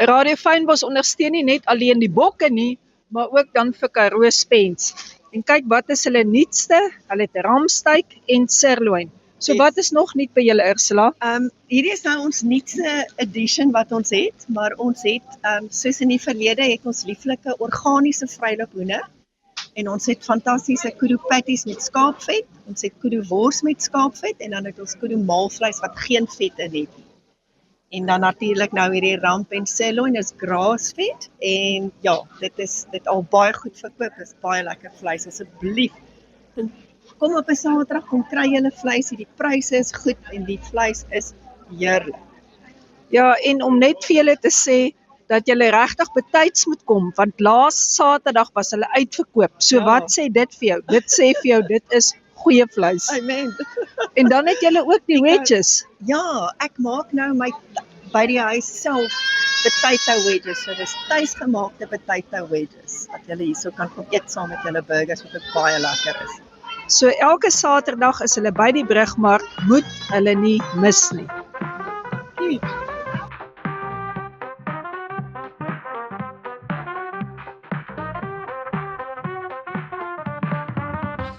Radio Fynbos ondersteun nie net alleen die bokke nie, maar ook dan vir Karoo Spens. En kyk, wat is hulle nuutste? Hulle het ramsteak en sirloin. So wat is nog nuut by julle, Ursula? Hierdie is nou ons nuutste edition wat ons het, maar ons het, soos in die verlede, het ons lieflike organiese vryloophoender. En ons het fantastiese kudu patties met skaapvet, ons het kudu wors met skaapvet en dan het ons kudu maalvleis wat geen vet in het. En dan natuurlik nou hierdie ramp en sirloin is graasvet en ja, dit al baie goed verkoop, is baie lekker vleis, asseblief. Kom op 'n Saterdag, kom kry julle vleis, die pryse is goed en die vleis is heerlik. Ja, en om net vir julle te sê, dat julle regtig betyds moet kom, want laas Saterdag was hulle uitverkoop. So Ja. wat sê dit vir jou? Dit sê vir jou, dit is goeie vleis. Amen. En dan het julle ook die wedges. Ja, ek maak nou by die huis self potato wedges. So dis tuisgemaakte potato wedges wat julle hierso kan kom eet saam met julle burgers wat ook baie lekker is. So elke Saterdag is hulle by die Brugmark, moet hulle nie mis nie.